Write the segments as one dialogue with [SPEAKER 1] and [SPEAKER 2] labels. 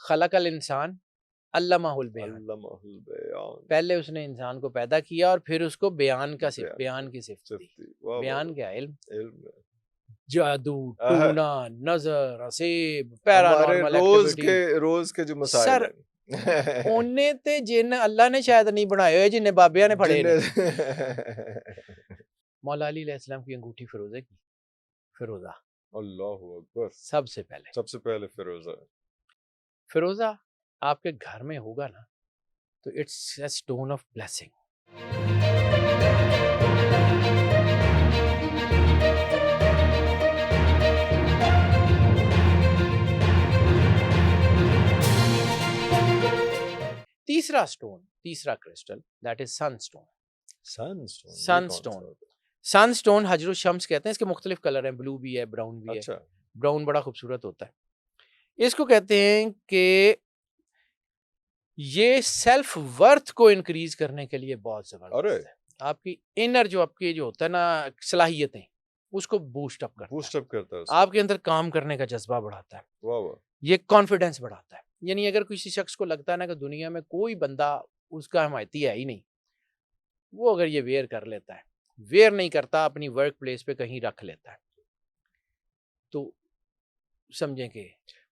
[SPEAKER 1] खलकल इंसान अल्लमाहुल बयान,
[SPEAKER 2] अल्लमाहुल बयान।
[SPEAKER 1] पहले उसने इंसान को पैदा किया और फिर उसको बयान
[SPEAKER 2] बयान
[SPEAKER 1] की सिफ्त दी।
[SPEAKER 2] सिफ्ती। वाह वाह
[SPEAKER 1] बयान
[SPEAKER 2] वाह।
[SPEAKER 1] क्या है? इल्म,
[SPEAKER 2] इल्म है।
[SPEAKER 1] जादू,
[SPEAKER 2] आहा,
[SPEAKER 1] टूना, नजर, हसीब,
[SPEAKER 2] हमारे
[SPEAKER 1] पैरानॉर्मल एक्टिविटी।
[SPEAKER 2] रोज के जो मसाइल
[SPEAKER 1] सर
[SPEAKER 2] हैं
[SPEAKER 1] ओने ते जिन अल्लाह ने शायद नहीं बनाए हुए जिन्ने बाबिया ने फड़े ने।
[SPEAKER 2] जिन्ने
[SPEAKER 1] मौला अली अलैहिस्सलाम की अंगूठी फिरोजे की, फिरोजा
[SPEAKER 2] अल्लाहु अकबर।
[SPEAKER 1] सबसे पहले।
[SPEAKER 2] सबसे पहले फिरोजा।
[SPEAKER 1] फिरोजा आपके घर में होगा ना तो it's a stone of blessing. तीसरा स्टोन, तीसरा crystal, that is Sunstone.
[SPEAKER 2] Sunstone, ये कौन सा
[SPEAKER 1] सनस्टोन,
[SPEAKER 2] होता
[SPEAKER 1] सनस्टोन हजरुल शम्स कहते हैं। इसके मुख्तलिफ कलर हैं, ब्लू भी है, ब्राउन
[SPEAKER 2] है?
[SPEAKER 1] भी है।
[SPEAKER 2] अच्छा।
[SPEAKER 1] ब्राउन बड़ा खूबसूरत होता है। इसको कहते हैं कि ये सेल्फ वर्थ को इंक्रीज करने के लिए बहुत
[SPEAKER 2] अरे
[SPEAKER 1] जबरदस्त है। आपकी इनर जो आपकी जो होता है ना सलाहियतें, उसको बूस्ट अप करता है,
[SPEAKER 2] बूस्ट अप करता है उसको।
[SPEAKER 1] आपके अंदर काम करने का जज्बा बढ़ाता है,
[SPEAKER 2] वाह वाह।
[SPEAKER 1] ये कॉन्फिडेंस बढ़ाता है। यानी अगर किसी शख्स को लगता है ना कि दुनिया में कोई बंदा उसका हिमायती है ही नहीं, वो अगर ये वेयर कर लेता है, वेयर नहीं करता, अपनी वर्क प्लेस पे कहीं रख लेता है, तो समझें कि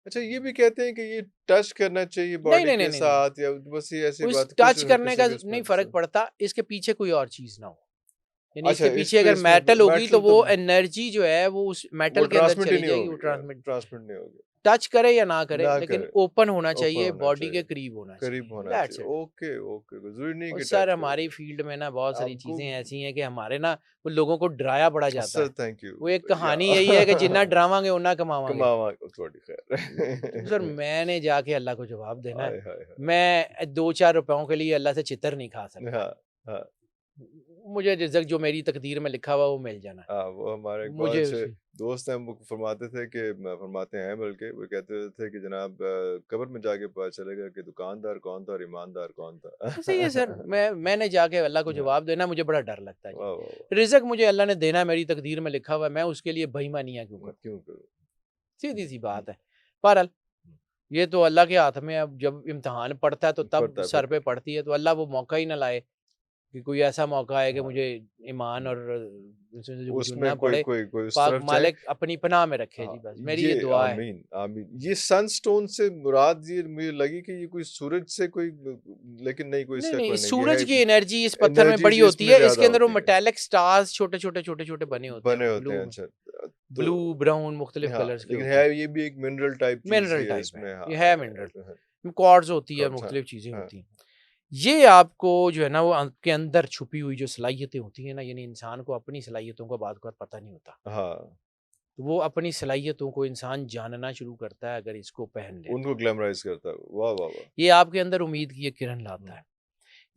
[SPEAKER 2] अच्छा, ये भी कहते हैं कि ये टच करना चाहिए
[SPEAKER 1] नहीं
[SPEAKER 2] बॉडी
[SPEAKER 1] नहीं नहीं
[SPEAKER 2] के
[SPEAKER 1] नहीं नहीं,
[SPEAKER 2] साथ, या बस ये ऐसी
[SPEAKER 1] उस
[SPEAKER 2] बात कुछ
[SPEAKER 1] टच करने
[SPEAKER 2] किसी
[SPEAKER 1] का
[SPEAKER 2] के
[SPEAKER 1] नहीं
[SPEAKER 2] उसमें
[SPEAKER 1] फर्क पड़ता, इसके पीछे कोई और चीज ना हो। यानी
[SPEAKER 2] अच्छा,
[SPEAKER 1] इसके
[SPEAKER 2] इस
[SPEAKER 1] पीछे
[SPEAKER 2] पे
[SPEAKER 1] अगर
[SPEAKER 2] इसमें
[SPEAKER 1] मेटल होगी तो
[SPEAKER 2] मेटल तो
[SPEAKER 1] वो एनर्जी जो है वो उस
[SPEAKER 2] वो
[SPEAKER 1] मेटल के अंदर
[SPEAKER 2] ट्रांसमिट ही
[SPEAKER 1] चली
[SPEAKER 2] नहीं
[SPEAKER 1] जाएगी, वो
[SPEAKER 2] होगी,
[SPEAKER 1] ट्रांसमिट
[SPEAKER 2] ट्रांसमिट नहीं होगी।
[SPEAKER 1] टच करे या ना करे,
[SPEAKER 2] ना
[SPEAKER 1] लेकिन
[SPEAKER 2] करे,
[SPEAKER 1] ओपन होना
[SPEAKER 2] ओपन
[SPEAKER 1] चाहिए,
[SPEAKER 2] होना
[SPEAKER 1] बॉडी के
[SPEAKER 2] चाहिए,
[SPEAKER 1] करीब होना
[SPEAKER 2] करीब
[SPEAKER 1] चाहिए,
[SPEAKER 2] होना
[SPEAKER 1] दैट्स
[SPEAKER 2] चाहिए।
[SPEAKER 1] इट।
[SPEAKER 2] ओके ओके, जरूरी नहीं
[SPEAKER 1] और
[SPEAKER 2] कि
[SPEAKER 1] सर
[SPEAKER 2] टच
[SPEAKER 1] हमारी
[SPEAKER 2] करोगे
[SPEAKER 1] फील्ड में ना बहुत सारी
[SPEAKER 2] आपको।
[SPEAKER 1] चीजें ऐसी हैं कि हमारे ना वो लोगों को डराया बड़ा जाता
[SPEAKER 2] सर
[SPEAKER 1] है।
[SPEAKER 2] Thank you.
[SPEAKER 1] वो एक
[SPEAKER 2] या
[SPEAKER 1] कहानी यही है कि जिन्ना डरावांगे उन्ना कमावांगे।
[SPEAKER 2] कमावा थोड़ी
[SPEAKER 1] तो सर
[SPEAKER 2] खैर।
[SPEAKER 1] मैंने जाके अल्लाह को जवाब देना है।
[SPEAKER 2] हाय हाय हाय।
[SPEAKER 1] मैं 2-4 रुपयों के लिए अल्लाह से चितर नहीं खा सकता।
[SPEAKER 2] हाँ हाँ
[SPEAKER 1] मुझे रिज़्क जो मेरी तकदीर में लिखा हुआ वो मिल जाना
[SPEAKER 2] हाँ, वो हमारे
[SPEAKER 1] है।
[SPEAKER 2] एक बहुत
[SPEAKER 1] मुझे
[SPEAKER 2] अच्छे
[SPEAKER 1] उसी
[SPEAKER 2] दोस्त हैं, वो फरमाते थे कि फरमाते हैं, बल्कि वो कहते थे कि जनाब कब्र में जाके पता चलेगा कि दुकानदार कौन था और ईमानदार कौन था।
[SPEAKER 1] सही है सर। मैंने जाके अल्लाह को
[SPEAKER 2] हाँ,
[SPEAKER 1] जवाब देना, मुझे बड़ा डर लगता है जी।
[SPEAKER 2] वाह वाह
[SPEAKER 1] रिज़्क मुझे अल्लाह ने देना है, मेरी तकदीर में लिखा हुआ है, मैं उसके लिए बेईमानियाँ क्यों
[SPEAKER 2] वाह,
[SPEAKER 1] करूँ?
[SPEAKER 2] क्यों करूँ।
[SPEAKER 1] सीधी-सी बात है। बहरहाल ये तो अल्लाह के हाथ में है, अब जब इम्तिहान पड़ता है तो तब
[SPEAKER 2] पड़ता है फिर
[SPEAKER 1] सर पे पड़ती है, तो अल्लाह वो मौका ही ना लाए कि कोई ऐसा मौका आए कि
[SPEAKER 2] हाँ,
[SPEAKER 1] मुझे ईमान और उसमें जो
[SPEAKER 2] उसमें
[SPEAKER 1] वजूदना
[SPEAKER 2] कोई
[SPEAKER 1] पड़े।
[SPEAKER 2] कोई कोई उस
[SPEAKER 1] पाक
[SPEAKER 2] तरफ जाए।
[SPEAKER 1] मालिक अपनी पनाह में रखे
[SPEAKER 2] हाँ,
[SPEAKER 1] जी, बस मेरी
[SPEAKER 2] ये
[SPEAKER 1] ये दुआ है।
[SPEAKER 2] आमीन आमीन। ये सनस्टोन से मुराद, ये मुझे लगी कि ये कोई सूरज से कोई, लेकिन नहीं, कोई
[SPEAKER 1] नहीं,
[SPEAKER 2] इसका
[SPEAKER 1] नहीं,
[SPEAKER 2] कोई नहीं, ये
[SPEAKER 1] सूरज
[SPEAKER 2] है
[SPEAKER 1] की एनर्जी इस पत्थर में
[SPEAKER 2] एनर्जी
[SPEAKER 1] बड़ी
[SPEAKER 2] जो
[SPEAKER 1] होती
[SPEAKER 2] इसमें
[SPEAKER 1] है, इसके
[SPEAKER 2] ज्यादा
[SPEAKER 1] अंदर वो
[SPEAKER 2] होती है,
[SPEAKER 1] मेटालिक स्टार्स छोटे-छोटे बने होते हैं,
[SPEAKER 2] बने
[SPEAKER 1] वो
[SPEAKER 2] होते हैं। अच्छा,
[SPEAKER 1] ब्लू,
[SPEAKER 2] तो
[SPEAKER 1] ब्राउन मुख्तलिफ
[SPEAKER 2] हाँ,
[SPEAKER 1] कलर्स के
[SPEAKER 2] लेकिन
[SPEAKER 1] होते
[SPEAKER 2] है
[SPEAKER 1] हैं।
[SPEAKER 2] ये भी एक मिनरल टाइप चीज ही
[SPEAKER 1] मिनरल
[SPEAKER 2] है
[SPEAKER 1] टाइप है,
[SPEAKER 2] इसमें। हाँ
[SPEAKER 1] ये है मिनरल।
[SPEAKER 2] हाँ
[SPEAKER 1] क्वार्ट्ज होती है,
[SPEAKER 2] हाँ
[SPEAKER 1] मुख्तलिफ चीज़ें
[SPEAKER 2] हाँ
[SPEAKER 1] होती हैं। ये आपको जो है ना वो आपके अंदर छुपी हुई जो सलाहियतें होती हैं ना, यानी इंसान को अपनी सलाहियतों का बाद पता नहीं होता।
[SPEAKER 2] हाँ,
[SPEAKER 1] तो वो अपनी सलाहियतों को इंसान जानना शुरू करता है अगर इसको पहन ले तो।
[SPEAKER 2] उनको ग्लैमराइज करता है। वाह वाह वाह।
[SPEAKER 1] ये आपके अंदर उम्मीद की एक किरण लाता
[SPEAKER 2] हम्म,
[SPEAKER 1] है।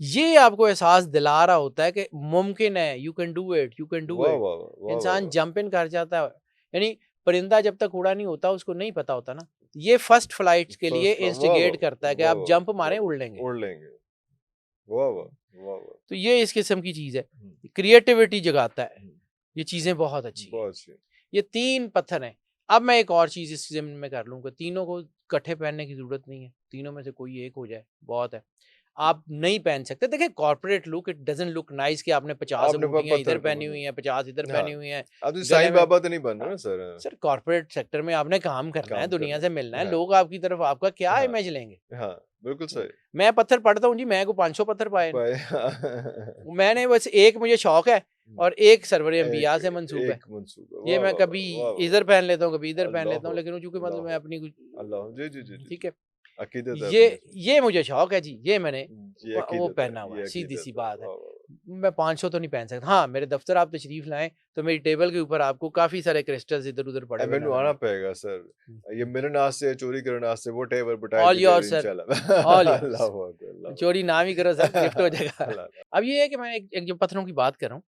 [SPEAKER 1] ये आपको एहसास दिला रहा होता है कि मुमकिन है, you can do it, you can do
[SPEAKER 2] वाह
[SPEAKER 1] इट।
[SPEAKER 2] वाह वाह वाह वाह
[SPEAKER 1] इंसान
[SPEAKER 2] वाह।
[SPEAKER 1] जंप इन कर जाता है। यानी परिंदा जब तक उड़ा नहीं होता उसको नहीं पता होता ना। ये फर्स्ट फ्लाइट्स के लिए
[SPEAKER 2] फर्स्ट वाह वाह
[SPEAKER 1] इंस्टिगेट करता है कि
[SPEAKER 2] वाह
[SPEAKER 1] आप
[SPEAKER 2] वाह
[SPEAKER 1] जंप मारें,
[SPEAKER 2] वाह,
[SPEAKER 1] उड़ लेंगे।
[SPEAKER 2] उड़ लेंगे। वाह वाह वाह वाह।
[SPEAKER 1] तो ये इस किस्म की चीज़ है।
[SPEAKER 2] हम्म,
[SPEAKER 1] क्रिएटिविटी जगाता है।
[SPEAKER 2] हम्म,
[SPEAKER 1] ये चीज़ें बहुत अच्छी हैं।
[SPEAKER 2] बहुत अच्छी।
[SPEAKER 1] ये 3 पत्थर हैं। अब मैं एक और चीज़ इस ज़िम्न में कर लूँगा, तीनों को इकट्ठे पहनने की ज़रूरत नहीं है। तीनों में से कोई एक हो जाए, बहुत है। आप नहीं पहन सकते। देखिए corporate look, it doesn't look nice कि आपने 50
[SPEAKER 2] आपने
[SPEAKER 1] अंगूठियाँ इधर
[SPEAKER 2] पत्थर का
[SPEAKER 1] पहनी हुई हैं, 50 इधर
[SPEAKER 2] हाँ,
[SPEAKER 1] पहनी हुई हैं,
[SPEAKER 2] अब तो
[SPEAKER 1] गले
[SPEAKER 2] साईं
[SPEAKER 1] में
[SPEAKER 2] बाबा तो नहीं बन रहा
[SPEAKER 1] हाँ,
[SPEAKER 2] ना सर।
[SPEAKER 1] सर कॉर्पोरेट सेक्टर में आपने काम करना है,
[SPEAKER 2] काम
[SPEAKER 1] दुनिया
[SPEAKER 2] करना
[SPEAKER 1] से मिलना है,
[SPEAKER 2] है। हाँ
[SPEAKER 1] लोग आपकी तरफ आपका क्या
[SPEAKER 2] हाँ
[SPEAKER 1] इमेज लेंगे?
[SPEAKER 2] हाँ, बिल्कुल सही।
[SPEAKER 1] मैं पत्थर पढ़ता हूँ जी, मैं को 500 पत्थर पाए हैं।
[SPEAKER 2] पाए
[SPEAKER 1] मैंने बस एक मुझे शौक है और एक सरवरे अंबिया
[SPEAKER 2] एक
[SPEAKER 1] से मंसूब है।
[SPEAKER 2] एक मंसूबा।
[SPEAKER 1] ये
[SPEAKER 2] वाह
[SPEAKER 1] मैं
[SPEAKER 2] वाह
[SPEAKER 1] कभी
[SPEAKER 2] वाह वाह वाह।
[SPEAKER 1] इधर पहन लेता हूँ, कभी इधर पहन लेता
[SPEAKER 2] अल्लाह
[SPEAKER 1] हूँ, लेकिन वो चूँकि मतलब मैं
[SPEAKER 2] अल्लाह
[SPEAKER 1] अपनी कुछ
[SPEAKER 2] अल्लाह। जी जी जी जी
[SPEAKER 1] ठीक
[SPEAKER 2] जी।
[SPEAKER 1] है।
[SPEAKER 2] अकीदत है
[SPEAKER 1] ये
[SPEAKER 2] अपनी इसमें।
[SPEAKER 1] ये मुझे शौक है जी, ये मैंने
[SPEAKER 2] ये
[SPEAKER 1] वो
[SPEAKER 2] अकीदत है,
[SPEAKER 1] पहना हुआ है,
[SPEAKER 2] ये
[SPEAKER 1] सीधी-सी
[SPEAKER 2] अकीदत है।
[SPEAKER 1] बात है।
[SPEAKER 2] वाह वाह वाह।
[SPEAKER 1] मैं 500 तो नहीं पहन सकता। हाँ, मेरे दफ्तर आप तशरीफ़ लाएँ, तो मेरी टेबल के ऊपर आपको काफ़ी सारे क्रिस्टल्स इधर-उधर पड़े हुए
[SPEAKER 2] मैनू
[SPEAKER 1] नज़र
[SPEAKER 2] आना
[SPEAKER 1] आएँ।
[SPEAKER 2] पेगा सर,
[SPEAKER 1] हुँ,
[SPEAKER 2] ये
[SPEAKER 1] हुँ।
[SPEAKER 2] मिलने वास्ते, चोरी करने वास्ते वो टेबल पटाई
[SPEAKER 1] ऑल
[SPEAKER 2] दी
[SPEAKER 1] योर्स
[SPEAKER 2] जाएगी
[SPEAKER 1] सर,
[SPEAKER 2] इंशाल्लाह।
[SPEAKER 1] All yours.
[SPEAKER 2] अल्लाह अकबर, अल्लाह
[SPEAKER 1] चोरी ना भी करो सर, गिफ्ट हो जाएगा।
[SPEAKER 2] अल्लाह अल्लाह।
[SPEAKER 1] अब ये है कि मैं एक एक जो पत्थरों की बात कर रहा हूँ,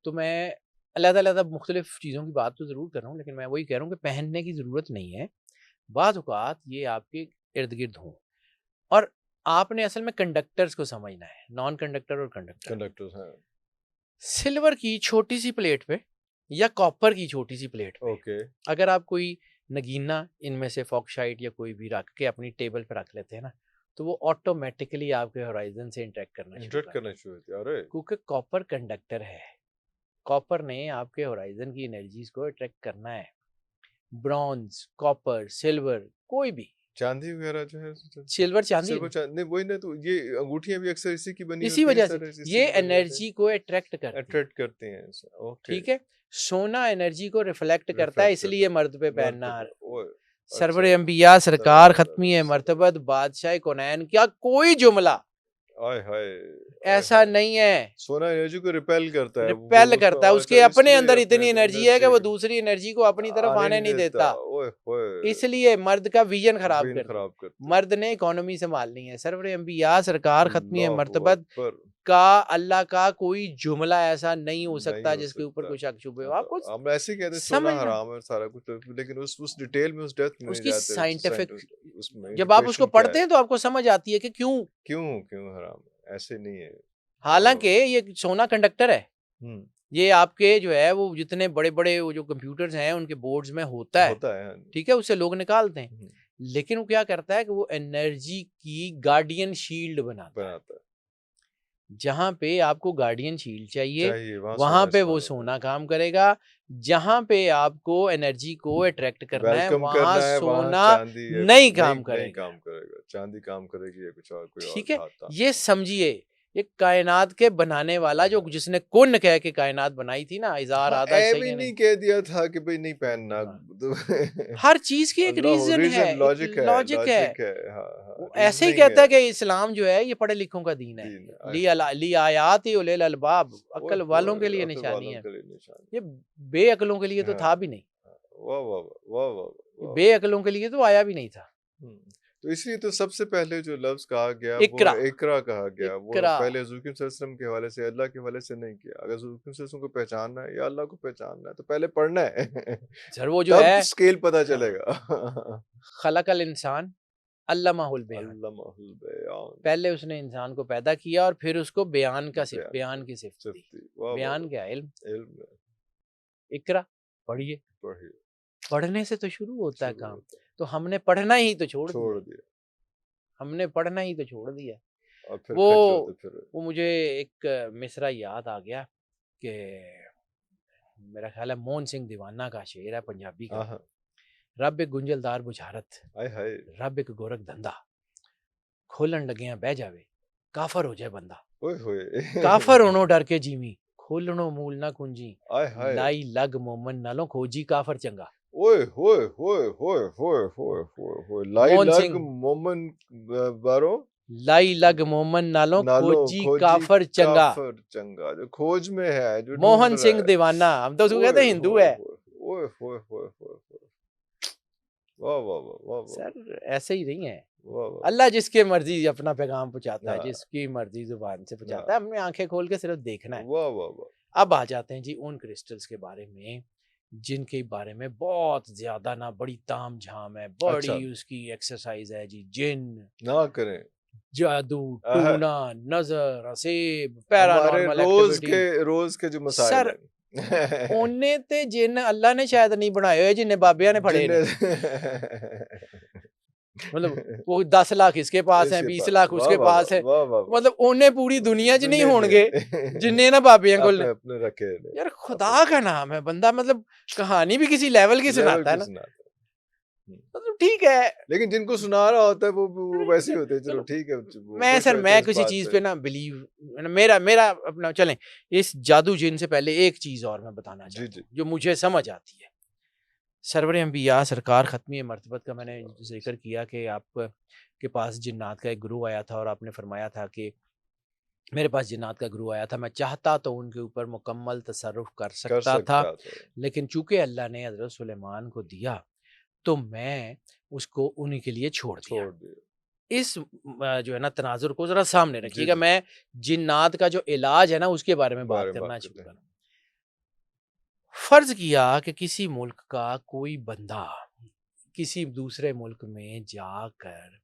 [SPEAKER 1] तो मैं अलग-अलग मुख्तलिफ चीज़ों की बात तो ज़रूर कर रहा हूँ, लेकिन मैं वही कह रहा हूँ कि पहनने की ज़रूरत नहीं है। बाज़ औक़ात ये आपके इर्द-गिर्द हों और आपने असल में कंडक्टर्स को समझना है, नॉन कंडक्टर और कंडक्टर।
[SPEAKER 2] कंडक्टर्स हैं।
[SPEAKER 1] सिल्वर की छोटी-सी प्लेट पे या कॉपर की छोटी-सी प्लेट पे
[SPEAKER 2] ओके।
[SPEAKER 1] अगर आप कोई नगीना इनमें से फॉक्साइट या कोई भी रख के अपनी टेबल पे रख लेते हैं ना, तो वो ऑटोमेटिकली आपके होराइजन से इंटरेक्ट करना शुरू
[SPEAKER 2] इंटरेक्ट
[SPEAKER 1] कर
[SPEAKER 2] करना
[SPEAKER 1] देते
[SPEAKER 2] शुरू होती है, अरे
[SPEAKER 1] हैं, क्योंकि कॉपर कंडक्टर है। कॉपर ने आपके होराइजन की एनर्जीज को अट्रैक्ट करना है। ब्रॉन्ज, कॉपर, सिल्वर, कोई भी,
[SPEAKER 2] चांदी वगैरह जो है
[SPEAKER 1] सिल्वर चांदी
[SPEAKER 2] सिल्वर चांदी नहीं, वही ना, तो ये अंगूठियां भी अक्सर इसी की बनी
[SPEAKER 1] इसी
[SPEAKER 2] होती हैं
[SPEAKER 1] वजह से
[SPEAKER 2] सर, इसी
[SPEAKER 1] ये
[SPEAKER 2] की वजह से
[SPEAKER 1] एनर्जी को अट्रैक्ट करती है।
[SPEAKER 2] अट्रैक्ट करती हैं, ओके।
[SPEAKER 1] ठीक है, सोना एनर्जी को रिफ्लेक्ट करता है,
[SPEAKER 2] रिफ्लेक्ट करता
[SPEAKER 1] इसलिए
[SPEAKER 2] है
[SPEAKER 1] मर्द पे
[SPEAKER 2] मर्द
[SPEAKER 1] पहनना।
[SPEAKER 2] पे, ओए
[SPEAKER 1] सरवर
[SPEAKER 2] अच्छा,
[SPEAKER 1] अंबिया सरकार
[SPEAKER 2] सल्लल्लाहु
[SPEAKER 1] खत्मी
[SPEAKER 2] अलैहि
[SPEAKER 1] है
[SPEAKER 2] वसल्लम,
[SPEAKER 1] मर्तबत बादशाह कौनैन, क्या कोई जुमला
[SPEAKER 2] आय हाय, आय
[SPEAKER 1] ऐसा
[SPEAKER 2] हाय।
[SPEAKER 1] नहीं है।
[SPEAKER 2] सोना एनर्जी को रिपेल करता है, वो
[SPEAKER 1] रिपेल
[SPEAKER 2] उसको,
[SPEAKER 1] करता है, उसके
[SPEAKER 2] अच्छा
[SPEAKER 1] अपने
[SPEAKER 2] इसलिए
[SPEAKER 1] अंदर
[SPEAKER 2] अपने
[SPEAKER 1] इतनी एनर्जी है कि
[SPEAKER 2] एनर्जी
[SPEAKER 1] वो दूसरी एनर्जी को अपनी तरफ
[SPEAKER 2] आने
[SPEAKER 1] आने
[SPEAKER 2] नहीं
[SPEAKER 1] नहीं
[SPEAKER 2] देता,
[SPEAKER 1] देता।
[SPEAKER 2] ओए होए,
[SPEAKER 1] इसलिए मर्द का विजन खराब
[SPEAKER 2] ब्रेन
[SPEAKER 1] करती है।
[SPEAKER 2] खराब करती है।
[SPEAKER 1] मर्द ने इकोनॉमी संभालनी है। सरवर अंबिया सरकार खत्मी है
[SPEAKER 2] अल्लाहु
[SPEAKER 1] मर्तबत
[SPEAKER 2] अकबर,
[SPEAKER 1] का अल्लाह का कोई जुमला ऐसा नहीं हो
[SPEAKER 2] नहीं
[SPEAKER 1] सकता
[SPEAKER 2] हो
[SPEAKER 1] जिसके ऊपर
[SPEAKER 2] सकता।
[SPEAKER 1] कोई शक शुबे हो।
[SPEAKER 2] मतलब
[SPEAKER 1] आपको
[SPEAKER 2] हम ऐसे ही कहते हैं सोना
[SPEAKER 1] समझना
[SPEAKER 2] हराम है सारा कुछ, लेकिन उस डिटेल में, उस डेप्थ में नहीं
[SPEAKER 1] उसकी
[SPEAKER 2] जाते
[SPEAKER 1] साइंटिफिक,
[SPEAKER 2] साइंटिस्ट, उसमें
[SPEAKER 1] जब आप उसको
[SPEAKER 2] इंटीग्रेशन क्या
[SPEAKER 1] पढ़ते
[SPEAKER 2] है,
[SPEAKER 1] हैं तो आपको समझ आती है कि क्यों।
[SPEAKER 2] क्यों क्यों हराम है, ऐसे नहीं है। वाह वाह
[SPEAKER 1] हालांकि ये सोना कंडक्टर है,
[SPEAKER 2] हम्म,
[SPEAKER 1] ये आपके जो है वो जितने बड़े बड़े वो जो कंप्यूटर्स हैं उनके बोर्ड्स में होता है।
[SPEAKER 2] होता है, हाँ।
[SPEAKER 1] ठीक है, उससे लोग निकालते हैं।
[SPEAKER 2] हम्म,
[SPEAKER 1] लेकिन वो क्या करता है कि वो एनर्जी की गार्डियन शील्ड बनाता है।
[SPEAKER 2] बनाता है,
[SPEAKER 1] जहां पे आपको गार्डियन शील्ड चाहिए
[SPEAKER 2] चाहिए वहाँ
[SPEAKER 1] वहां
[SPEAKER 2] सोना
[SPEAKER 1] पे वो
[SPEAKER 2] इस्तेमाल होता
[SPEAKER 1] सोना काम करेगा। जहां पे आपको एनर्जी को अट्रैक्ट
[SPEAKER 2] है,
[SPEAKER 1] करना है
[SPEAKER 2] वेलकम
[SPEAKER 1] वहां
[SPEAKER 2] करना है वहाँ
[SPEAKER 1] सोना
[SPEAKER 2] चांदी या कुछ
[SPEAKER 1] नहीं
[SPEAKER 2] नहीं,
[SPEAKER 1] काम
[SPEAKER 2] नहीं
[SPEAKER 1] करेगा।
[SPEAKER 2] काम करेगा, चांदी काम करेगी या कुछ और, कोई और
[SPEAKER 1] ठीक है,
[SPEAKER 2] धाता।
[SPEAKER 1] ये समझिए, ये कायनात के बनाने वाला जो जिसने कुन कह के कायनात बनाई थी ना, इजार
[SPEAKER 2] हाँ,
[SPEAKER 1] आदा
[SPEAKER 2] ऐ
[SPEAKER 1] सही
[SPEAKER 2] भी
[SPEAKER 1] है
[SPEAKER 2] नहीं
[SPEAKER 1] नहीं।
[SPEAKER 2] कह दिया था कि भाई नहीं पहनना,
[SPEAKER 1] हाँ।
[SPEAKER 2] तो
[SPEAKER 1] हर चीज की एक
[SPEAKER 2] अल्लाह हो,
[SPEAKER 1] रीजन है,
[SPEAKER 2] रीजन
[SPEAKER 1] एक
[SPEAKER 2] लॉजिक है,
[SPEAKER 1] लॉजिक है।
[SPEAKER 2] लॉजिक है, हाँ हाँ,
[SPEAKER 1] वो ऐसे ही
[SPEAKER 2] रीजनिंग
[SPEAKER 1] कहता
[SPEAKER 2] है,
[SPEAKER 1] है कि इस्लाम जो है ये पढ़े लिखों का दीन है।
[SPEAKER 2] दीन है,
[SPEAKER 1] ली आयात ही उलिल अलबाब,
[SPEAKER 2] ओए
[SPEAKER 1] अक्ल वालों के
[SPEAKER 2] होए,
[SPEAKER 1] लिए
[SPEAKER 2] अकल
[SPEAKER 1] निशानी
[SPEAKER 2] वालों
[SPEAKER 1] है।
[SPEAKER 2] के लिए निशान,
[SPEAKER 1] ये बेअक्लों के लिए तो
[SPEAKER 2] हाँ
[SPEAKER 1] था भी नहीं।
[SPEAKER 2] हाँ, वाह वाह वाह वाह
[SPEAKER 1] ये
[SPEAKER 2] वाह वाह।
[SPEAKER 1] बेअक्लों के लिए तो आया भी नहीं था।
[SPEAKER 2] हम्म, तो इसलिए तो सबसे पहले जो लफ्ज कहा गया वो
[SPEAKER 1] इकरा,
[SPEAKER 2] इकरा कहा गया, वो
[SPEAKER 1] इकरा।
[SPEAKER 2] पहले हुज़ूर सल्लल्लाहु अलैहि वसल्लम के हवाले से, अल्लाह के हवाले से नहीं किया। अगर हुज़ूर सल्लल्लाहु अलैहि वसल्लम को पहचानना है या अल्लाह को पहचानना है तो पहले पढ़ना है
[SPEAKER 1] सर वो जो
[SPEAKER 2] तब
[SPEAKER 1] है
[SPEAKER 2] स्केल पता
[SPEAKER 1] हाँ,
[SPEAKER 2] चलेगा।
[SPEAKER 1] खलकल इंसान अल्लमाहुल बयान।
[SPEAKER 2] अल्लामाहुल बयान,
[SPEAKER 1] पहले उसने इंसान को पैदा किया और फिर उसको बयान का सिर्फ
[SPEAKER 2] बयान
[SPEAKER 1] बयान की सिफ्त दी।
[SPEAKER 2] सिफ्ती, वाह वाह
[SPEAKER 1] बयान
[SPEAKER 2] वाह,
[SPEAKER 1] क्या इल्म।
[SPEAKER 2] इल्म है,
[SPEAKER 1] इकरा, पढ़िए।
[SPEAKER 2] पढ़िए,
[SPEAKER 1] पढ़ने से तो शुरू होता है
[SPEAKER 2] शुरू
[SPEAKER 1] काम।
[SPEAKER 2] होता है,
[SPEAKER 1] तो हमने पढ़ना ही तो छोड़ दिया
[SPEAKER 2] छोड़
[SPEAKER 1] है।
[SPEAKER 2] दिया,
[SPEAKER 1] हमने पढ़ना ही तो छोड़ दिया है।
[SPEAKER 2] और फिर
[SPEAKER 1] वो
[SPEAKER 2] खज्जल होते फिर।
[SPEAKER 1] वो मुझे एक मिसरा याद आ गया कि मेरा ख्याल है मोहन सिंह दीवाना का शेर है पंजाबी का।
[SPEAKER 2] हाँ हाँ,
[SPEAKER 1] रब एक गुंजलदार बुझारत,
[SPEAKER 2] आय हाय,
[SPEAKER 1] रब एक गोरख धंधा, खोलन लगियां बह जावे, काफर हो जाए बंदा।
[SPEAKER 2] ओए होए
[SPEAKER 1] काफर होनो डर के जीवी, खोलनो मूल ना कुंजी,
[SPEAKER 2] आय हाय,
[SPEAKER 1] लाई लग मोमन नालों खोजी काफर चंगा।
[SPEAKER 2] ओए होए होए होए होए होए होए होए, लाई
[SPEAKER 1] मोहन
[SPEAKER 2] लग
[SPEAKER 1] सिंह,
[SPEAKER 2] मोमन बारो,
[SPEAKER 1] लाई लग मोमन नालों
[SPEAKER 2] नालो
[SPEAKER 1] खोजी
[SPEAKER 2] खोजी
[SPEAKER 1] काफर चंगा।
[SPEAKER 2] काफर चंगा, जो खोज में है, जो ढूंढ
[SPEAKER 1] मोहन
[SPEAKER 2] रहा
[SPEAKER 1] सिंह
[SPEAKER 2] है,
[SPEAKER 1] दीवाना, हम तो उसको
[SPEAKER 2] ओए
[SPEAKER 1] कहते हैं हिंदू
[SPEAKER 2] होए
[SPEAKER 1] है।
[SPEAKER 2] होए ओए होए होए होए होए, वाह वाह वाह वाह वाह
[SPEAKER 1] सर ऐसे ही नहीं है।
[SPEAKER 2] वाह वाह,
[SPEAKER 1] अल्लाह जिसके मर्जी अपना पैगाम पहुंचाता है,
[SPEAKER 2] हाँ
[SPEAKER 1] जिसकी मर्जी जुबान से
[SPEAKER 2] हाँ,
[SPEAKER 1] पहुंचाता है, हमने आंखें खोल के सिर्फ देखना है।
[SPEAKER 2] वाह वाह वाह,
[SPEAKER 1] अब आ जाते हैं जी उन क्रिस्टल्स के बारे में जिनके बारे में बहुत ज्यादा ना बड़ी ताम झाम है,
[SPEAKER 2] अच्छा,
[SPEAKER 1] बड़ी उसकी एक्सरसाइज है जी। जिन,
[SPEAKER 2] ना करें,
[SPEAKER 1] जादू,
[SPEAKER 2] आह,
[SPEAKER 1] टूना, नजर, असेब,
[SPEAKER 2] हमारे
[SPEAKER 1] पैरानॉर्मल एक्टिविटी।
[SPEAKER 2] रोज के जो मसाइल
[SPEAKER 1] सर
[SPEAKER 2] हैं
[SPEAKER 1] ओने ते जिन अल्लाह ने शायद नहीं बनाए हुए जिन्ने बाबिया ने फड़े
[SPEAKER 2] जिन्ने
[SPEAKER 1] ने। मतलब वो 10 लाख इसके पास है,
[SPEAKER 2] इसके
[SPEAKER 1] 20
[SPEAKER 2] पास,
[SPEAKER 1] लाख
[SPEAKER 2] वाह
[SPEAKER 1] उसके
[SPEAKER 2] वाह वाह
[SPEAKER 1] पास है।
[SPEAKER 2] वाह वाह वाह,
[SPEAKER 1] मतलब ओने पूरी दुनिया च नहीं
[SPEAKER 2] दुनिया
[SPEAKER 1] होंगे
[SPEAKER 2] ने
[SPEAKER 1] जिन्ने ना बाबियां को।
[SPEAKER 2] अपने अपने रखे ने,
[SPEAKER 1] यार
[SPEAKER 2] अपने
[SPEAKER 1] खुदा का नाम है, बंदा मतलब कहानी भी किसी लेवल की
[SPEAKER 2] लेवल
[SPEAKER 1] सुनाता है
[SPEAKER 2] की
[SPEAKER 1] ना।
[SPEAKER 2] सुनाता है।
[SPEAKER 1] मतलब ठीक है।
[SPEAKER 2] लेकिन जिनको सुना रहा होता है वो वैसे ही होते हैं, चलो
[SPEAKER 1] चलो
[SPEAKER 2] ठीक है, वो
[SPEAKER 1] मैं
[SPEAKER 2] खुश
[SPEAKER 1] सर
[SPEAKER 2] रहते हैं
[SPEAKER 1] मैं
[SPEAKER 2] इस
[SPEAKER 1] किसी
[SPEAKER 2] बात
[SPEAKER 1] चीज
[SPEAKER 2] पे।
[SPEAKER 1] पे ना बिलीव, मेरा मेरा अपना चलें। इस जादू जिन से पहले एक चीज और मैं बताना
[SPEAKER 2] जी
[SPEAKER 1] चाहता
[SPEAKER 2] जी,
[SPEAKER 1] हूँ जो मुझे समझ आती है। सरवर अंबिया सरकार खत्मी मर्तबत का मैंने जिक्र किया कि आप के पास जिन्नात का एक गुरु आया था और आपने फरमाया था कि मेरे पास जिन्नात का गुरु आया था, मैं चाहता तो उनके ऊपर मुकम्मल तसर्रुफ कर
[SPEAKER 2] कर
[SPEAKER 1] सकता था,
[SPEAKER 2] सकता था,
[SPEAKER 1] लेकिन चूंकि अल्लाह ने हजरत सुलेमान को दिया तो मैं उसको उन्हीं के लिए छोड़ दिया।
[SPEAKER 2] छोड़ दिया,
[SPEAKER 1] इस जो है ना तनाजुर को जरा सामने
[SPEAKER 2] जी
[SPEAKER 1] रखिएगा।
[SPEAKER 2] जी,
[SPEAKER 1] मैं जिन्नात का जो इलाज है ना उसके बारे में बात
[SPEAKER 2] बारे में बात
[SPEAKER 1] करना शुरू
[SPEAKER 2] करते हैं,
[SPEAKER 1] करूँ। फर्ज किया कि किसी मुल्क का कोई बंदा किसी दूसरे मुल्क में जाकर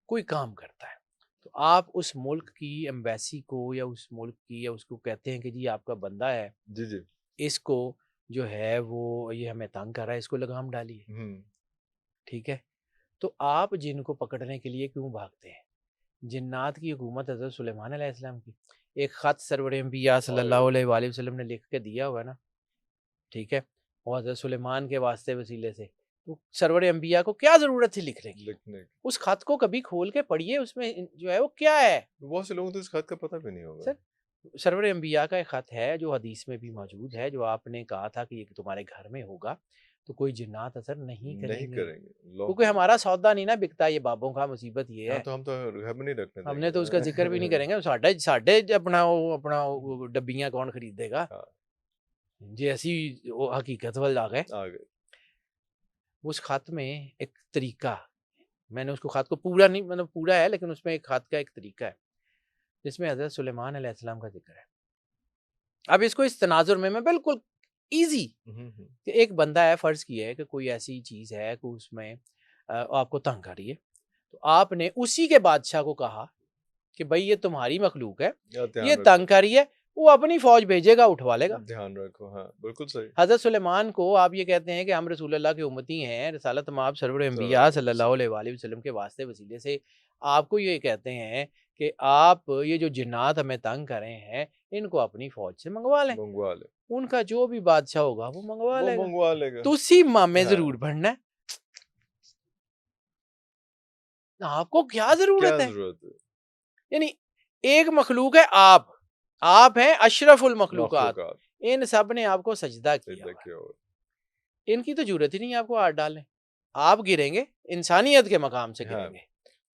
[SPEAKER 1] कोई काम करता है, तो आप उस मुल्क की एम्बेसी को या उस मुल्क की या उसको कहते हैं कि जी आपका बंदा है,
[SPEAKER 2] जी जी,
[SPEAKER 1] इसको जो है वो ये हमें तंग कर रहा है, इसको लगाम डालिए। ठीक है? तो आप जिन को पकड़ने के लिए क्यों भागते हैं? जिन्नात की हुकूमत हज़रत सुलेमान अलैहिस्सलाम की। एक ख़त सरवर अंबिया
[SPEAKER 2] ओए!
[SPEAKER 1] सल्लल्लाहु अलैहि वसल्लम ने लिख के दिया हुआ है ना, ठीक है? और हज़रत सुलेमान के वास्ते वसीले से। तो सरवर अंबिया को क्या ज़रूरत थी लिखने की?
[SPEAKER 2] लिखने की।
[SPEAKER 1] उस ख़त को कभी खोल के पढ़िए, उसमें जो है वो क्या है?
[SPEAKER 2] बहुत से लोगों को तो इस खत का पता भी नहीं होगा।
[SPEAKER 1] सर, सरवर अंबिया का एक ख़त है जो हदीस में भी मौजूद है, जो आपने कहा था कि ये तुम्हारे घर में होगा, तो कोई जिन्नात असर नहीं
[SPEAKER 2] नहीं
[SPEAKER 1] करेंगे।
[SPEAKER 2] करेंगे, अल्लाहू
[SPEAKER 1] क्योंकि
[SPEAKER 2] अकबर।
[SPEAKER 1] हमारा सौदा नहीं ना बिकता ये बाबों का, मुसीबत ये
[SPEAKER 2] हाँ,
[SPEAKER 1] है।
[SPEAKER 2] तो हम तो घर में नहीं रखने
[SPEAKER 1] हमने तो उसका ज़िक्र भी नहीं
[SPEAKER 2] देंगे।
[SPEAKER 1] करेंगे, साडे साडे अपना वो डब्बियाँ कौन खरीदेगा?
[SPEAKER 2] हाँ,
[SPEAKER 1] जी ऐसी वो हकीकत वल आ गए।
[SPEAKER 2] आ गए।
[SPEAKER 1] उस ख़त में एक तरीका, मैंने उसको ख़त को पूरा नहीं, मतलब पूरा है लेकिन उसमें एक ख़त का एक तरीका है, जिसमें हज़रत सुलेमान अलैहिस्सलाम का ज़िक्र है। अब इसको इस तनाज़ुर में मैं बिल्कुल ईज़ी,
[SPEAKER 2] हुँ, हुँ।
[SPEAKER 1] कि एक बंदा है, फ़र्ज़ किया है कि कोई ऐसी चीज़ है कि उसमें आपको तंग कर रही है, तो आपने उसी के बादशाह को कहा कि भई ये तुम्हारी मखलूक है,
[SPEAKER 2] या
[SPEAKER 1] ये
[SPEAKER 2] ध्यान
[SPEAKER 1] तंग
[SPEAKER 2] रखो,
[SPEAKER 1] कर रही है, वो अपनी फ़ौज भेजेगा, उठवा लेगा।
[SPEAKER 2] ध्यान रखो। हाँ, बिल्कुल सही।
[SPEAKER 1] हज़रत सुलेमान को आप ये कहते हैं कि हम रसूलुल्लाह के उम्मती हैं, रिसालत माब सरवर अंबिया
[SPEAKER 2] सल्लल्लाहु अलैहि
[SPEAKER 1] सल्लल्लाहु
[SPEAKER 2] वसल्लम।
[SPEAKER 1] अलैहि वसल्लम के वास्ते वसीले से आपको ये कहते हैं कि आप ये जो जिन्नात हमें तंग कर रहे हैं, इनको अपनी फ़ौज से मंगवा लें।
[SPEAKER 2] मंगवा ले।
[SPEAKER 1] उनका जो भी बादशाह होगा वो मंगवा
[SPEAKER 2] वो
[SPEAKER 1] लेगा।
[SPEAKER 2] मंगवा लेगा।
[SPEAKER 1] तुसी मामे
[SPEAKER 2] हाँ,
[SPEAKER 1] ज़रूर बनना है। आपको क्या
[SPEAKER 2] क्या
[SPEAKER 1] ज़रूरत है?
[SPEAKER 2] ज़रूरत है?
[SPEAKER 1] यानी एक मखलूक है आप। आप हैं अशरफुल मखलूकात।
[SPEAKER 2] मखलूक़ात
[SPEAKER 1] इन सब ने आपको सजदा किया
[SPEAKER 2] सजदा
[SPEAKER 1] हुआ है।
[SPEAKER 2] किया हुआ
[SPEAKER 1] इनकी तो ज़रूरत ही नहीं है आपको हाथ डालने। आप गिरेंगे, इंसानियत के मकाम से
[SPEAKER 2] है। हाँ,
[SPEAKER 1] गिरेंगे।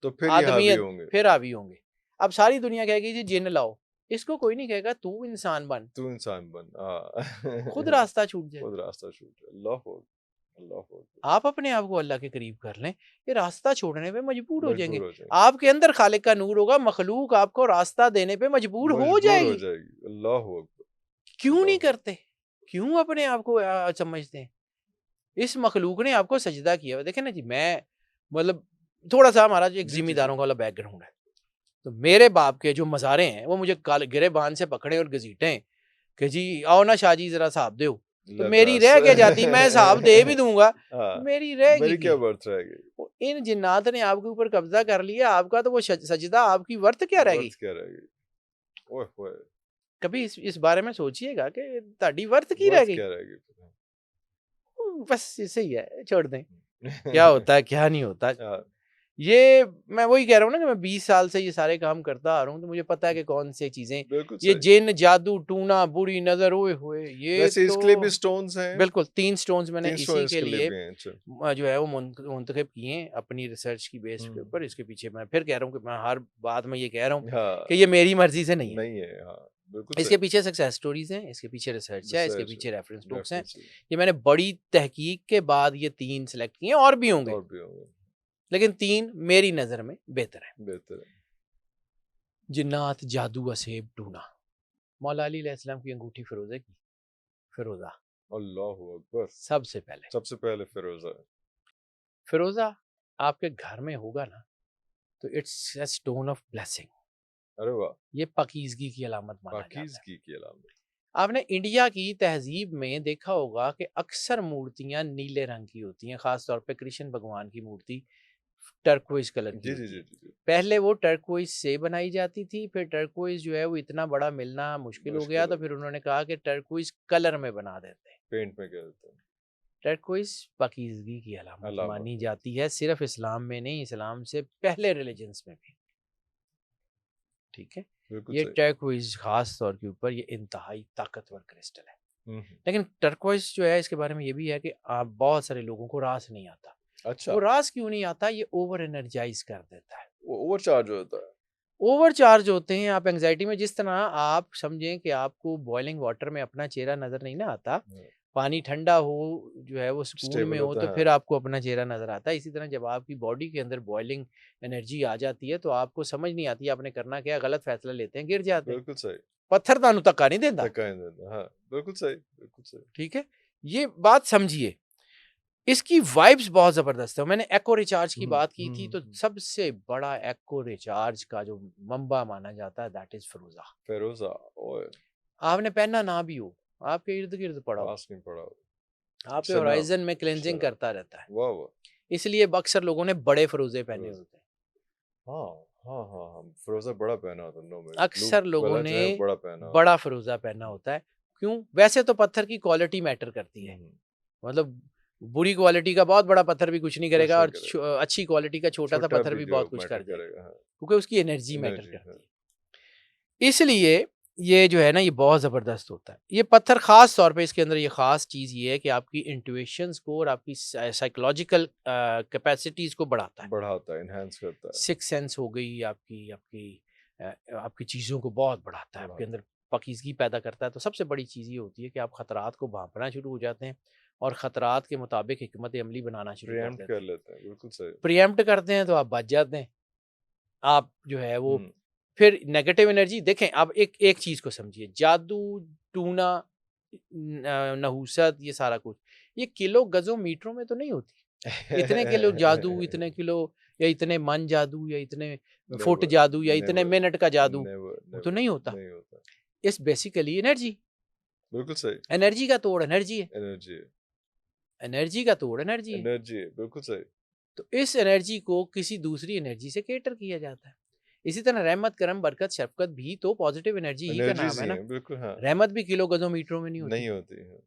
[SPEAKER 2] तो फिर ये हावी
[SPEAKER 1] आदमियत
[SPEAKER 2] होंगे।
[SPEAKER 1] फिर हावी होंगे। अब सारी दुनिया कहेगी जी जिन्न लाओ। इसको कोई नहीं कहेगा तू इंसान बन,
[SPEAKER 2] तू इंसान बन। हाँ।
[SPEAKER 1] खुद रास्ता छूट जाएगा।
[SPEAKER 2] खुद रास्ता छूट जाए। अल्लाहू अकबर, अल्लाहू अकबर।
[SPEAKER 1] आप अपने आप को अल्लाह के करीब कर लें, ये रास्ता छोड़ने पे मजबूर हो
[SPEAKER 2] मजबूर
[SPEAKER 1] जाएँगे।
[SPEAKER 2] हो जाएँगे।
[SPEAKER 1] आपके अंदर खालिक का नूर होगा, मखलूक आपको रास्ता देने पे मजबूर हो
[SPEAKER 2] मजबूर हो
[SPEAKER 1] जाएगी।
[SPEAKER 2] जाएगी। अल्लाहू अकबर,
[SPEAKER 1] क्यों नहीं
[SPEAKER 2] अल्लाहू अकबर।
[SPEAKER 1] करते? क्यों अपने आप को समझते हैं? इस मखलूक ने आपको सजदा किया हुआ है। देखें ना जी, मैं मतलब थोड़ा-सा हमारा जो एक
[SPEAKER 2] जी, जी, जी।
[SPEAKER 1] ज़िम्मेदारों वाला बैकग्राउंड है। तो मेरे बाप के जो मज़ारे हैं, वो मुझे गिरेबान से पकड़े और घसीटें कि जी आओ ना शाहजी ज़रा साहब दो। तो
[SPEAKER 2] ले
[SPEAKER 1] मेरी
[SPEAKER 2] दस।
[SPEAKER 1] रह क्या जाती, मैं साहब दे भी दूँगा, तो
[SPEAKER 2] हाँ,
[SPEAKER 1] मेरी रहेगी
[SPEAKER 2] मेरी क्या
[SPEAKER 1] की?
[SPEAKER 2] बर्थ रह गई?
[SPEAKER 1] वो इन जिन्नात ने आपके ऊपर कब्ज़ा कर लिया, आपका तो वो सजदा आपकी वर्थ क्या रह गई?
[SPEAKER 2] बर्थ क्या रह गई? ओए होए!
[SPEAKER 1] कभी इस बारे में सोचिएगा कि ਤੁਹਾਡੀ वर्थ की रह
[SPEAKER 2] बर्थ
[SPEAKER 1] गई?
[SPEAKER 2] क्या रह गई फिर?
[SPEAKER 1] बस ऐसे ही है, छोड़ दें। क्या
[SPEAKER 2] हाँ,
[SPEAKER 1] होता है, क्या नहीं होता। ये मैं वही कह रहा हूँ ना कि मैं 20 साल से ये सारे काम करता आ रहा हूँ, तो मुझे पता है कि कौन सी चीज़ें,
[SPEAKER 2] बिल्कुल
[SPEAKER 1] ये
[SPEAKER 2] सही।
[SPEAKER 1] जिन, जादू, टूना, बुरी नज़र, ओए होए! ये
[SPEAKER 2] वैसे
[SPEAKER 1] तो
[SPEAKER 2] इसके लिए भी स्टोन्स हैं?
[SPEAKER 1] बिल्कुल 3 स्टोन्स मैंने
[SPEAKER 2] 3
[SPEAKER 1] इसी
[SPEAKER 2] स्टोन
[SPEAKER 1] के
[SPEAKER 2] इसके लिए
[SPEAKER 1] लिए
[SPEAKER 2] भी हैं, अच्छा।
[SPEAKER 1] जो है वो मुंतखब किए हैं अपनी रिसर्च की बेस के
[SPEAKER 2] हुँ।
[SPEAKER 1] ऊपर। इसके पीछे मैं फिर कह रहा हूँ कि मैं हर बात में ये कह रहा हूँ
[SPEAKER 2] हाँ,
[SPEAKER 1] कि ये मेरी मर्ज़ी से नहीं है।
[SPEAKER 2] नहीं है, हाँ, बिल्कुल
[SPEAKER 1] इसके
[SPEAKER 2] सही।
[SPEAKER 1] पीछे सक्सेस स्टोरीज़ हैं, इसके पीछे रिसर्च है, इसके
[SPEAKER 2] रिसर्च है,
[SPEAKER 1] पीछे रेफरेंस बुक्स हैं।
[SPEAKER 2] रेफरेंस है,
[SPEAKER 1] ये मैंने बड़ी तहकीक के बाद ये 3 सेलेक्ट किए हैं, और भी होंगे,
[SPEAKER 2] और भी होंगे,
[SPEAKER 1] लेकिन 3 मेरी नज़र में बेहतर हैं।
[SPEAKER 2] बेहतर है।
[SPEAKER 1] जिन्नात, जादू, असेब, टूना। मौला अली अलैहिस्सलाम की अंगूठी फ़िरोज़े की, फ़िरोज़ा
[SPEAKER 2] अल्लाहू अकबर!
[SPEAKER 1] सबसे पहले।
[SPEAKER 2] सबसे पहले फ़िरोज़ा।
[SPEAKER 1] फ़िरोज़ा आपके घर में होगा ना, तो it's a stone of blessing.
[SPEAKER 2] अरे वाह!
[SPEAKER 1] ये पाकीज़गी की अलामत माना जाता है।
[SPEAKER 2] पाकीज़गी की अलामत।
[SPEAKER 1] आपने इंडिया की तहज़ीब में देखा होगा कि अक्सर मूर्तियाँ नीले रंग की होती हैं, ख़ास तौर पे कृष्ण भगवान की मूर्ति टर्कोइज़ कलर की
[SPEAKER 2] जी, जी,
[SPEAKER 1] होती
[SPEAKER 2] जी,
[SPEAKER 1] है।
[SPEAKER 2] जी, जी।
[SPEAKER 1] पहले वो टर्कोइज़ से बनाई जाती थी, फिर टर्कोइज़ जो है वो इतना बड़ा मिलना मुश्किल हो गया,
[SPEAKER 2] मुश्किल
[SPEAKER 1] तो
[SPEAKER 2] हो
[SPEAKER 1] फिर
[SPEAKER 2] गया।
[SPEAKER 1] उन्होंने कहा कि टर्कोइज़ कलर में बना देते हैं।
[SPEAKER 2] पेंट में खेलते हैं।
[SPEAKER 1] टर्कोइज़ पाकीज़गी की अलामत
[SPEAKER 2] अलामत
[SPEAKER 1] मानी
[SPEAKER 2] है।
[SPEAKER 1] जाती है, सिर्फ़ इस्लाम में नहीं, इस्लाम से पहले रिलिजन्स में भी, ठीक है?
[SPEAKER 2] बिल्कुल
[SPEAKER 1] ये
[SPEAKER 2] सही।
[SPEAKER 1] टर्कोइज़ ख़ास तौर के ऊपर ये इंतहाई ताकतवर क्रिस्टल है।
[SPEAKER 2] हुँ, हुँ।
[SPEAKER 1] लेकिन टर्कोइज़ जो है इसके बारे में ये भी है कि बहुत सारे लोगों को रास नहीं आता।
[SPEAKER 2] अच्छा,
[SPEAKER 1] वो रास क्यों नहीं आता? ये ओवर एनर्जाइज़ कर देता है।
[SPEAKER 2] वो ओवरचार्ज होता है।
[SPEAKER 1] ओवरचार्ज होते हैं आप एंग्ज़ायटी में, जिस तरह आप समझें कि आपको बॉइलिंग वाटर में अपना चेहरा नज़र नहीं ना आता,
[SPEAKER 2] हुँ,
[SPEAKER 1] पानी ठंडा हो, जो है वो सुकून में
[SPEAKER 2] स्टेबल
[SPEAKER 1] हो,
[SPEAKER 2] होता
[SPEAKER 1] तो
[SPEAKER 2] है,
[SPEAKER 1] फिर
[SPEAKER 2] हाँ।
[SPEAKER 1] आपको अपना चेहरा नज़र आता है। इसी तरह जब आपकी बॉडी के अंदर बॉइलिंग एनर्जी आ जाती है, तो आपको समझ नहीं आती आपने करना क्या है, गलत फ़ैसला लेते हैं, गिर जाते हैं।
[SPEAKER 2] बिल्कुल सही।
[SPEAKER 1] पत्थर तानू धक्का नहीं देंदा,
[SPEAKER 2] धक्का नहीं देता, हाँ, बिल्कुल सही, बिल्कुल सही।
[SPEAKER 1] ठीक है? ये बात समझिए। इसकी वाइब्स बहुत ज़बरदस्त है। मैंने एक्को रिचार्ज की
[SPEAKER 2] हुँ,
[SPEAKER 1] बात की
[SPEAKER 2] हुँ,
[SPEAKER 1] थी,
[SPEAKER 2] हुँ,
[SPEAKER 1] तो
[SPEAKER 2] हुँ।
[SPEAKER 1] सबसे बड़ा एक्को रिचार्ज का जो मंबा माना जाता है, दैट इज़ फ़िरोज़ा।
[SPEAKER 2] फ़िरोज़ा, ओए!
[SPEAKER 1] आपने पहना ना भी हो, आपके इर्द-गिर्द पड़ा हो,
[SPEAKER 2] पास नहीं पड़ा।
[SPEAKER 1] आपके
[SPEAKER 2] शनाब,
[SPEAKER 1] होराइज़न में क्लींजिंग
[SPEAKER 2] शनाब।
[SPEAKER 1] करता रहता है।
[SPEAKER 2] वाह, वाह!
[SPEAKER 1] इसलिए अक्सर लोगों ने बड़े फ़िरोज़े पहने
[SPEAKER 2] फ़िरोज़ा।
[SPEAKER 1] होते हैं।
[SPEAKER 2] हाँ, हाँ, हाँ, हाँ, फ़िरोज़ा बड़ा पहना होता है, नो में ब्लू
[SPEAKER 1] अक्सर लोगों
[SPEAKER 2] वाला
[SPEAKER 1] ने
[SPEAKER 2] जो है बड़ा पहना होता
[SPEAKER 1] बड़ा फ़िरोज़ा पहना
[SPEAKER 2] है।
[SPEAKER 1] होता है। क्यों? वैसे तो पत्थर की क्वालिटी मैटर करती है।
[SPEAKER 2] हुँ,
[SPEAKER 1] मतलब बुरी क्वालिटी का बहुत बड़ा पत्थर भी कुछ नहीं
[SPEAKER 2] कुछ
[SPEAKER 1] करेगा
[SPEAKER 2] नहीं
[SPEAKER 1] और
[SPEAKER 2] करेगा।
[SPEAKER 1] अच्छी क्वालिटी का छोटा-सा
[SPEAKER 2] छोटा
[SPEAKER 1] पत्थर
[SPEAKER 2] भी
[SPEAKER 1] भी
[SPEAKER 2] जो
[SPEAKER 1] बहुत कुछ
[SPEAKER 2] मैटर
[SPEAKER 1] कर जाएगा,
[SPEAKER 2] करेगा, हाँ,
[SPEAKER 1] क्योंकि उसकी एनर्जी मैटर
[SPEAKER 2] एनर्जी, हाँ।
[SPEAKER 1] करती है। इसलिए ये जो है ना, ये बहुत ज़बरदस्त होता है। ये पत्थर ख़ास तौर पे इसके अंदर ये ख़ास चीज़ ये है कि आपकी इंट्यूशंस को और आपकी साइकोलॉजिकल कैपेसिटीज़ को बढ़ाता है।
[SPEAKER 2] बढ़ाता है, एनहांस करता है,
[SPEAKER 1] सिक्स्थ सेंस हो गई आपकी आपकी आपकी चीज़ों को बहुत बढ़ाता है, आपके
[SPEAKER 2] बढ़ाता
[SPEAKER 1] अंदर
[SPEAKER 2] है।
[SPEAKER 1] पाकीज़गी पैदा करता है। तो सबसे बड़ी चीज़ ये होती है कि आप खतरात को भांपना शुरू हो जाते हैं और खतरात के मुताबिक हिकमत अमली बनाना शुरू कर
[SPEAKER 2] प्रीएम्प्ट
[SPEAKER 1] देते
[SPEAKER 2] कर
[SPEAKER 1] हैं।
[SPEAKER 2] लेते हैं, बिल्कुल सही।
[SPEAKER 1] प्रीएम्प्ट करते हैं तो आप बच जाते हैं। आप जो है वो
[SPEAKER 2] हुँ,
[SPEAKER 1] फिर नेगेटिव एनर्जी देखें, आप एक एक चीज़ को समझिए, जादू, टूना, नहूसत, ये सारा कुछ, ये किलो, गज़ों, मीटरों में तो नहीं होती। इतने किलो जादू, इतने किलो या इतने मन जादू या इतने फुट
[SPEAKER 2] नेवर,
[SPEAKER 1] जादू या इतने
[SPEAKER 2] नेवर,
[SPEAKER 1] मिनट का जादू,
[SPEAKER 2] नेवर,
[SPEAKER 1] वो तो
[SPEAKER 2] नेवर,
[SPEAKER 1] नहीं होता।
[SPEAKER 2] नहीं होता।
[SPEAKER 1] It's basically energy.
[SPEAKER 2] बिल्कुल सही,
[SPEAKER 1] एनर्जी का तोड़ एनर्जी है।
[SPEAKER 2] एनर्जी है,
[SPEAKER 1] एनर्जी का तोड़ एनर्जी है।
[SPEAKER 2] एनर्जी है, बिल्कुल सही।
[SPEAKER 1] तो इस एनर्जी को किसी दूसरी एनर्जी से कैटर किया जाता है। इसी तरह रहमत, करम, बरकत, शफ़क़त भी तो पॉज़िटिव एनर्जी ही का नाम
[SPEAKER 2] एनर्जीज़
[SPEAKER 1] है
[SPEAKER 2] ही
[SPEAKER 1] ना।
[SPEAKER 2] हैं, बिल्कुल हाँ,
[SPEAKER 1] रहमत भी किलो, गज़ों, मीटरों में नहीं होती।
[SPEAKER 2] नहीं होती हैं।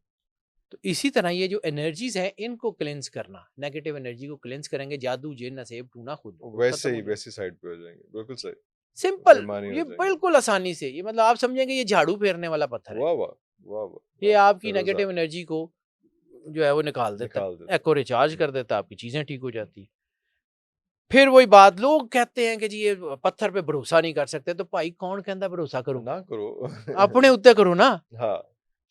[SPEAKER 1] तो इसी तरह ये जो एनर्जीज़ हैं, इनको क्लेंज़ करना, नेगेटिव एनर्जी को क्लेंज़ करेंगे, जादू, जिन, नसेब, टूना, खुद वो
[SPEAKER 2] वैसे
[SPEAKER 1] खत्म
[SPEAKER 2] ही
[SPEAKER 1] हो जाएगा।
[SPEAKER 2] वैसी साइड पे हो जाएँगे, बिल्कुल सही,
[SPEAKER 1] सिंपल,
[SPEAKER 2] बेईमानी हो
[SPEAKER 1] ये
[SPEAKER 2] जाएँगे।
[SPEAKER 1] बिल्कुल आसानी से, ये मतलब आप समझेंगे ये झाड़ू फेरने वाला पत्थर है।
[SPEAKER 2] वाह, वाह! वाह, वाह!
[SPEAKER 1] ये
[SPEAKER 2] वाह!
[SPEAKER 1] आपकी
[SPEAKER 2] फ़िरोज़ा
[SPEAKER 1] नेगेटिव एनर्जी को जो है वो निकाल देता
[SPEAKER 2] निकाल
[SPEAKER 1] है,
[SPEAKER 2] देता
[SPEAKER 1] एको रिचार्ज
[SPEAKER 2] है।
[SPEAKER 1] कर देता है, आपकी चीज़ें ठीक हो
[SPEAKER 2] हुँ,
[SPEAKER 1] जाती हैं। फिर वही बात, लोग कहते हैं कि जी ये पत्थर पे भरोसा नहीं कर सकते, तो भाई कौन कहता भरोसा करो?
[SPEAKER 2] ना करो।
[SPEAKER 1] अपने उत्ते करो ना।
[SPEAKER 2] हाँ,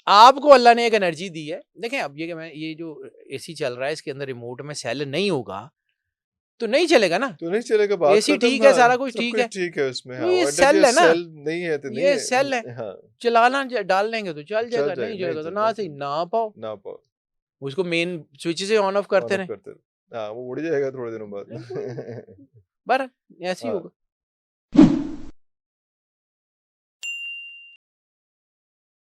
[SPEAKER 1] आपको अल्लाह ने एक एनर्जी दी है। देखें अब ये कि मैं ये जो एसी चल रहा है, इसके अंदर रिमोट में सेल नहीं होगा, तो नहीं चलेगा ना।
[SPEAKER 2] तो नहीं चलेगा, बात
[SPEAKER 1] एसी
[SPEAKER 2] खत्म,
[SPEAKER 1] ठीक है,
[SPEAKER 2] हाँ,
[SPEAKER 1] सारा कुछ
[SPEAKER 2] सब
[SPEAKER 1] ठीक है,
[SPEAKER 2] कुछ ठीक है उसमें,
[SPEAKER 1] तो
[SPEAKER 2] हाँ,
[SPEAKER 1] ये
[SPEAKER 2] और
[SPEAKER 1] सेल
[SPEAKER 2] देखिए
[SPEAKER 1] है ना,
[SPEAKER 2] सेल नहीं है तो नहीं
[SPEAKER 1] ये सेल है।
[SPEAKER 2] है, हाँ,
[SPEAKER 1] चलाना डाल लेंगे तो चल
[SPEAKER 2] चल
[SPEAKER 1] जाएगा,
[SPEAKER 2] जाए,
[SPEAKER 1] नहीं
[SPEAKER 2] नहीं
[SPEAKER 1] चलेगा तो
[SPEAKER 2] चल
[SPEAKER 1] ना
[SPEAKER 2] नहीं
[SPEAKER 1] सही,
[SPEAKER 2] चल
[SPEAKER 1] ना पाओ।
[SPEAKER 2] ना पाओ,
[SPEAKER 1] उसको मेन स्विच से ऑन ऑफ
[SPEAKER 2] ऑन
[SPEAKER 1] करते
[SPEAKER 2] ऑफ
[SPEAKER 1] रहें।
[SPEAKER 2] करते हाँ, वो उड़ जाएगा थोड़े दिनों
[SPEAKER 1] बिल्कुल,
[SPEAKER 2] बाद।
[SPEAKER 1] बस ऐसे ही
[SPEAKER 2] हाँ।
[SPEAKER 1] होगा।